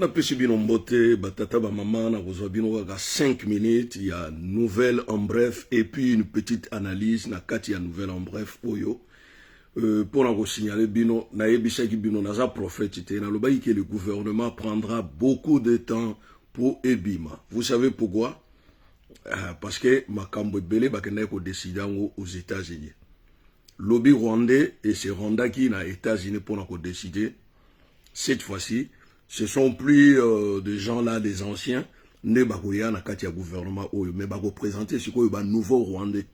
Na pesi bino mbote, batata ba maman, na kozwa bino waka 5 minutes, il y a nouvelle en bref, et puis une petite analyse, na kati ya nouvelle en bref, oyo. Pour na signaler bino, na ebisaki bino, na za prophète, na lobayi que le gouvernement prendra beaucoup de temps pour Ebima. Vous savez pourquoi? Parce que makambo ebele bakenda ko décider aux États-Unis. Lobby rwandais et c'est Rwanda qui na États-Unis pour na ko décider. Cette fois-ci, ce sont plus des gens là, des anciens, ne bakoya na kati ya gouvernement oyo, mais bako présenter ce qu'on ba nouveau Rwandais.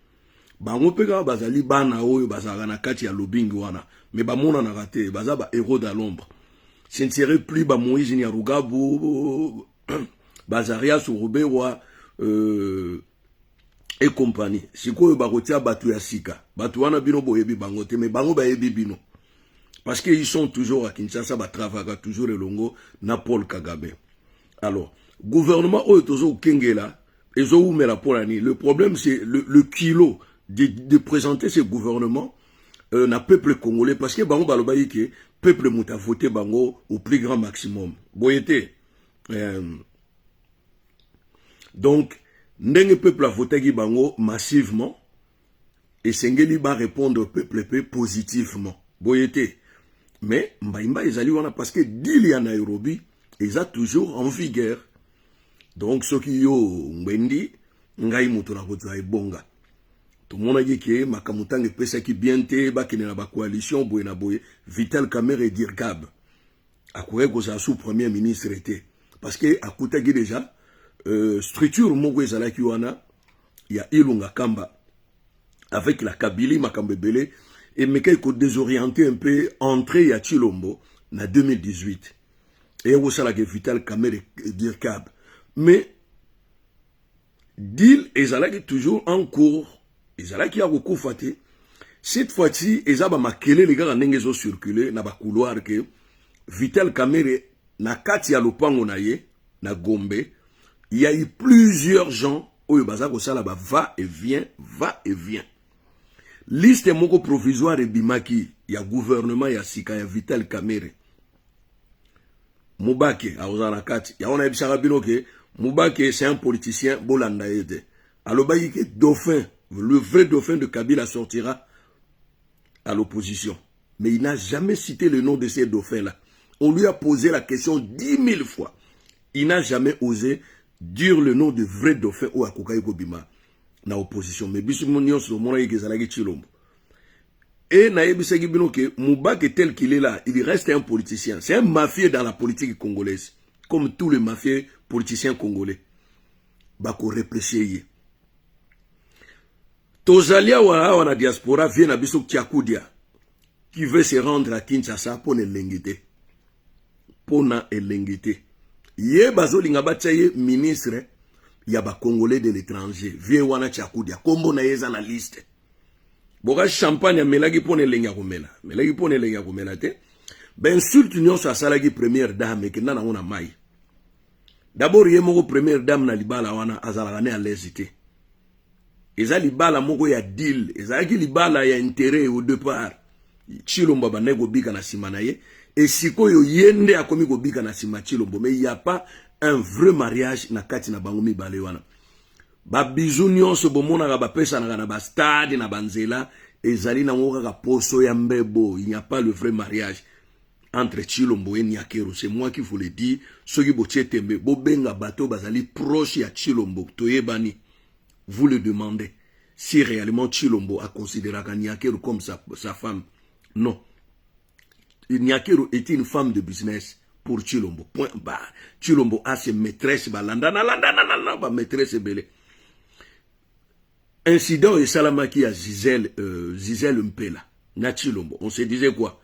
Bango peka bazali bana oyo bazala na kati ya lobbying wana, mais ba mona na raté, baza ba héros dans l'ombre. Ce ne serait plus ba Moïse Nyarugabo, Bazaria Souroubewa et compagnie. Si quoi bakotia batu ya sika, batu wana bino boyebi bangote, mais bango ba yebi bino. Parce qu'ils sont toujours à Kinshasa, ils travaillent toujours le longo na Paul Kagame. Alors, gouvernement oyo tozo kengela, ezo oumela pour l'année. Le problème c'est le kilo de présenter ce gouvernement na peuple congolais parce que bango balobayi ke peuple muta voté bango au plus grand maximum. Boyete. Donc, ndenge peuple a voté ki bango massivement et sengeli ba répondre au peuple positivement. Boyete. Mais Mbaimba ezali wana parce que deal ya Nairobi eza toujours en vigueur. Donc ce qui yo ngbendi ngai mutu na kotua ebonga. Tout monde a dit que makamutang pesa ki biente ba kene na ba coalition boye na boye Vital Kamerhe et Dirgab. Akoué ko sa sous premier ministre était parce que akuta ki déjà structure moko ezala ki wana ya Ilunga Kamba avec la Kabylie makambebele. Et Mekai ko désorienté un peu entré à Chilombo en 2018. Et on sait que Vital Kamerhe Dirkab. Mais deal est toujours en cours. Ezala qui a beaucoup faté. Cette fois-ci, ezaba makele les gars n'engezo circulé na ba couloir que Vital Kamerhe na kati ya lopango na ye na Gombe. Il y a eu plusieurs gens oyo baza ko sala ba va et vient, va et vient. Liste moko provisoire ebimaki ya gouvernement ya sika ya Vital Kamerhe. Mubake aozana kati ya ona ebisaka bino ke Mubake c'est un politicien bolanda ete. Alobayi ke dauphin, le vrai dauphin de Kabila sortira à l'opposition. Mais il n'a jamais cité le nom de ces dauphins là. On lui a posé la question 10 000 fois. Il n'a jamais osé dire le nom de vrai dauphin ou akokai kobima. Na opposition mais biso monyo so mona yezalaki Chilombo et na yebisaki bino ke Mubake tel qu'il est là il reste un politicien, c'est un mafieux dans la politique congolaise comme tous les mafieux politiciens congolais bako réfléchir tozalia wa na diaspora vient na biso Tchakudia qui veut se rendre à Kinshasa pour ne lengete pona elengete ye bazolinga batyaye ministre ya ba Congolais de l'étranger vie wana Tchakudia kombo na yeza na liste boka champagne melaki pone lenga komela melaki pone lenga komela te ben insulte nyonso asalaki première dame ke nana ona mai d'abord ye moko première dame na libala wana azalaka ne à l'hésité eza libala moko ya deal ezalaki libala ya intérêt au départ Chilombo ba nego bika na sima na ye et sikoyo yende akomi ko bika na sima Chilombo mais il y a pas un vrai mariage na kati na bango mibale wana ba bisou nyonso bomona ba pesa na ba stade na banzela ezali na ngoka ka poso ya mbebo. Il n'y a pas le vrai mariage entre Chilombo et Nyakero. C'est moi qui vous le dis. Soki bochetembe bobenga bato bazali proche ya Chilombo toyebani. Vous le demandez si réellement Chilombo a considéré Nyakero comme sa femme. Non. Nyakero est une femme de business pour Chilombo. Point barre. Chilombo a ses maîtresses landana ba maîtresse belé. Incident et Salamaki à Gisèle Mpela na Chilombo. On se disait quoi?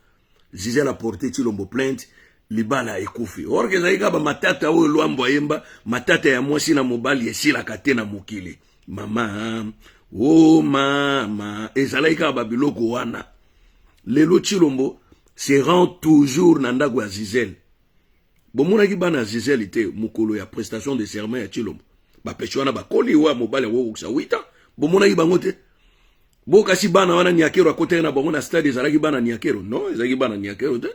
Gisèle a porté Chilombo plainte, libala ekufi. Or que zaika ba matata o luambo yemba, matata ya mwasi na mobali esila katena mokili. Mama, oh mama, ezalaika ba biloko wana. Lelo Chilombo se rend toujours nanda kwa Gisèle. Bomona ki bana Gisèle ite mukolo ya prestation de serment ya Chilombo. Ba pechwana ba koli wa mobali wo uksa 8 ans. Bomona ki bango te. Boka si bana wana Nyakero akote na bango na stade ezalaki bana Nyakero. Non, ezalaki bana Nyakero te.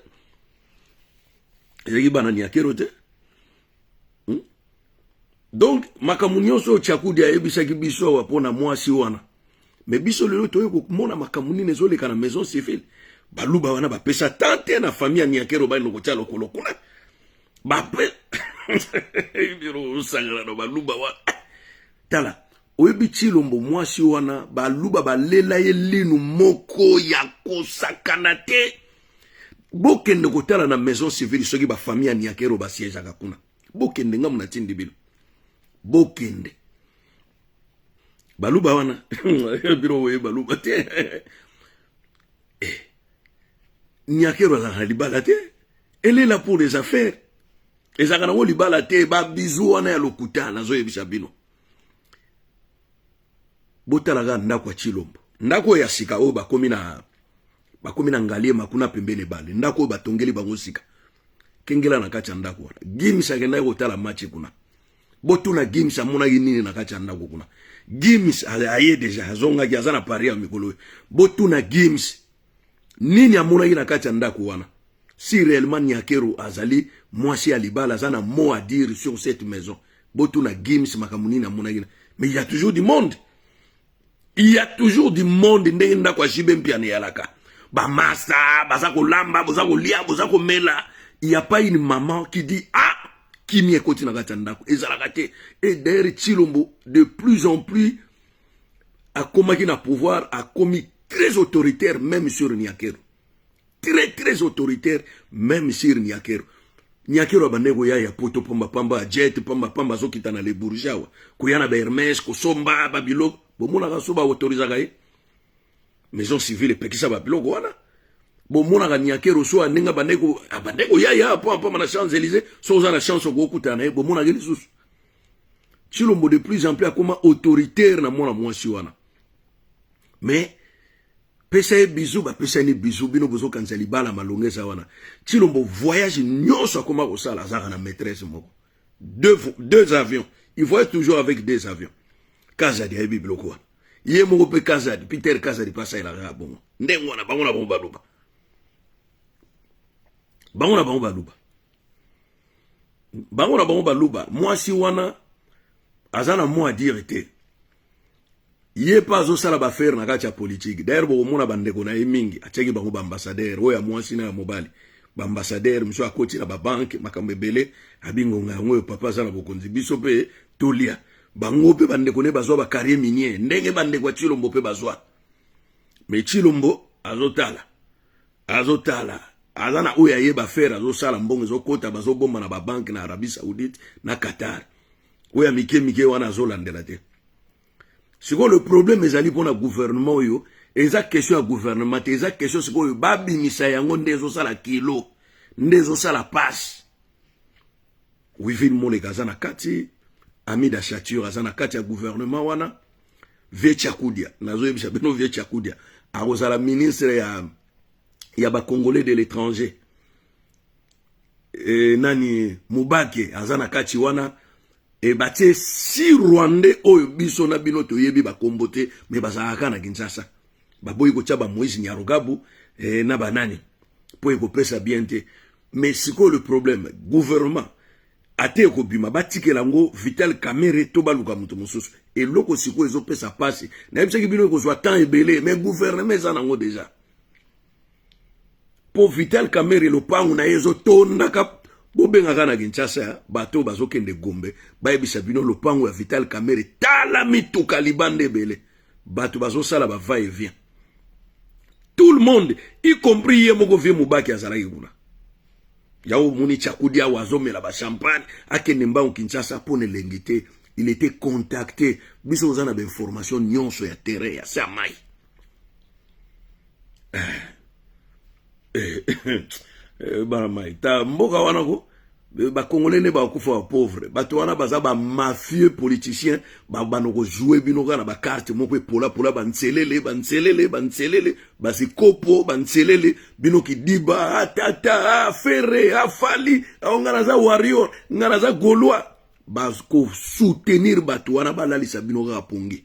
Ezalaki bana Nyakero te. Donc makambo nyonso Tchakoudi ayebisaki biso wapona mwasi wana. Mais biso lelo toyo komona makambo nini ezoleka na maison civile. Baluba wana bapesa tante na famille Niakero ba no kotia lokolo kuna. Bape biro sangala no baluba wa. Tala, oyebi Tshilombo mwasi wana baluba balela ye linu moko ya kosakana te. Bokende kotala na maison civile soki ba famille Niakero ba siège kuna. Bokende ngamu na tindi bilo. Bokende baluba wana biro we baluba te Niakero la libala te. Elle est là pour les affaires. Ezakana wo libala te ba bizu wana ya lokuta na zo yebisa bino. Botala ndako ya Tshilombo. Ndako ya sika o bakomi na ngalie makuna pembene bale. Ndako batongeli bango sika. Kengela na kacha ndako wana. Gimisa kenda kotala match kuna. Botuna Gims amona nini na kacha ndako kuna. Gims aye deja azonga kiazana pari ya mikolo. Botuna Gims nini amona na kacha ndako wana. Si réellement Niakero azali mwasi alibala zana mot à dire sur cette maison. Botuna Gims makamunini amona ina. Mais il y a toujours du monde. Il y a toujours du monde ndenge ndako ajibe mpiane yalaka. Ba masa, bazako lamba, bazako lia, bazako mela. Il n'y a pas une maman qui dit ah Kimi ekoti na kati ndako ezalaka te. Et d'ailleurs Tshilombo de plus en plus a komaki na pouvoir, a commis très autoritaire même sur Niakero. Très autoritaire même sur Niakero. Niakero abanego ya poto pamba pamba jet pamba zokita na le bourgeois kuyana ba Hermès ko somba babilo bomona ka soba autoriser gaye maison civile pekisa babilo wana. Bon mona ga Niakero so aninga bandeko ya pa na Champs-Élysées so za na chance ko kutana bon mona ga lisusu. Tshilombo de plus en plus akoma autoritaire na mona mwasi wana. Mais pesa bizu ba pesa ni bizu bino bozo kanzali bala malongeza wana. Tshilombo voyage nyonso akoma ko sala za na maîtresse moko. Deux avions. Il voyage toujours avec deux avions. Kazadi ya bibloko wana. Ye moko pe Kazadi, Peter Kazadi pasa ila ga bon. Ndengo na bangona bomba luba. Bangona bango baluba mwasi wana azana mo a dire te ye pas zo sala ba faire na kacha politique d'ailleurs bo mona bandeko na mingi acheki bango ba ambassadeur oya mwasi na mobali ba ambassadeur mso akoti na ba banque makambe bele abingo ngangwe papa zana bokonzi biso pe tolia bango pe bandeko ne bazwa ba carrière minier ndenge bandeko wa Tshilombo pe bazwa mais Tshilombo azotala azana oya yeba faire azo sala mbongo zo kota bazo bomba na ba banque na Arabie Saoudite na Qatar oya mike wana azo landela te. Siko le problème ezali pona gouvernement yo eza question ya gouvernement te eza question siko yo babimisa yango ndezo sala kilo ndezo sala passe Wivine Mole kazana kati Amida Chature azana kati ya gouvernement wana Vie Tchakudia nazo yebisa beno Vie Tchakudia arozala ministre ya ba Congolais de l'étranger nani Mubake azana kati wana e batie si Rwandais oyo biso na bino toyebi ba kombote me bazaka na Kinshasa baboyi ko tshaba Moïse Nyarugabu na banani po ko pesa bien te. Mais siko le problème gouvernement ate ko bima batikela ngo Vital Kamerhe to baluka mutu mususu e loko siko ezo pesa passe na yebisa ki bino ko zwa temps ebele mais gouvernement ezana ngo déjà po Vital Kamerhe lo pangu na yezo tonda ka bobenga kana Kinshasa bato bazokende Gombe bayebisa bino lo pangu ya Vital Kamerhe tala mituka libande bele bato bazosala ba va et vient tout le monde y compris ye moko vie Mubaki azalaki kuna yao muni Tchakudia wazomela ba champagne akende mbangu Kinshasa pone lengite. Il était contacté biso zana ba information nyonso ya terrain ya samai baramai ta mboka wana ko ba Congolais ne ba kufa pauvre bato wana baza ba mafieux politiciens ba banoko jouer bino kana ba carte moko pola banselele basikopo banselele bino kidiba atata afere afali ngana za warrior ngana za Gaulois basko soutenir bato wana balalisa bino ka pongi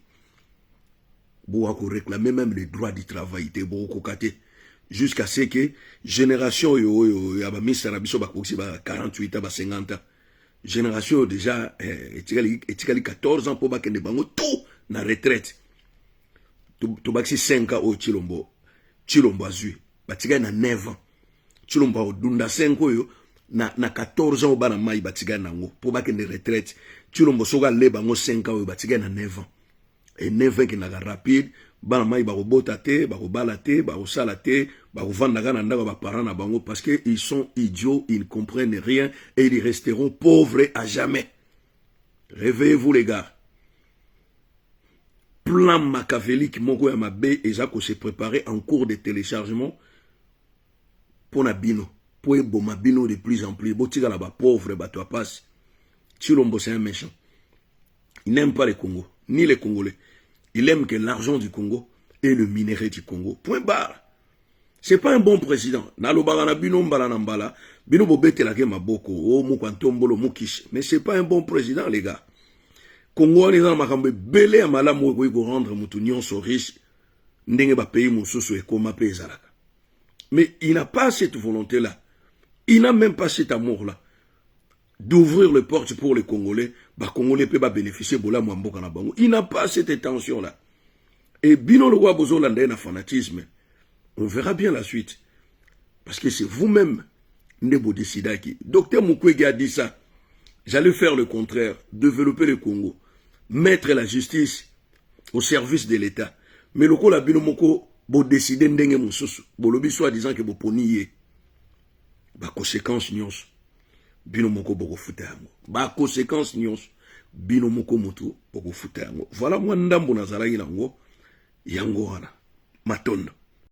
bo ko réclamer même les droits du travail te bo ko kate jusqu'à ce que génération yo ya ba misara biso ba koksi ba 48 ba 50 ans génération déjà etikali 14 ans pour bakende bango tout na retraite to baksi 5 ans au Chilombo azui batikali na 9 ans Chilombo dunda 5 oyo na 14 ans bana mai batikali nango pour bakende retraite Chilombo soga le bango 5 ans oyo batikali na 9 ans et 9 ans qui na rapide bana mai bakobota te bakobala te bakosala te bakovanda na ndako ba parents na bango parce que ils sont idiots, ils ne comprennent rien et ils resteront pauvres à jamais. Réveillez-vous les gars. Plan machiavélique moko ya mabe ezako se préparer en cours de téléchargement pour na bino pour eboma bino de plus en plus botika la ba pauvre bato passe. Chilombo c'est un méchant. Il n'aime pas le Congo ni les Congolais. Il aime que l'argent du Congo et le minerai du Congo. Point barre. C'est pas un bon président. Nalobara na bino mbala na mbala, bino bobete la ke maboko, o mukwantombolo mukish. Mais c'est pas un bon président les gars. Congo ni dans makambe belé ya malamu ko rendre mutu nyonso riche ndenge ba pays mususu ekoma pe ezalaka. Mais il n'a pas cette volonté là. Il n'a même pas cet amour là d'ouvrir les portes pour les Congolais, bah Congolais peut pas bénéficier de la mboka na bango. Il n'a pas cette intention là. Et bino le roi bozo landé na fanatisme. On verra bien la suite. Parce que c'est vous-même Nebo Desidaki. Docteur Mukwege a dit ça. J'allais faire le contraire, développer le Congo, mettre la justice au service de l'État. Mais le la bino moko bo décider ndenge mususu, bo lobi soit disant que bo poniye. Ba conséquence nyonso. Bino moko boko futango. Ba conséquence nyonso. Bino moko mutu boko futango. Voilà moi ndambo nazalaki nango yango wana. Matondo.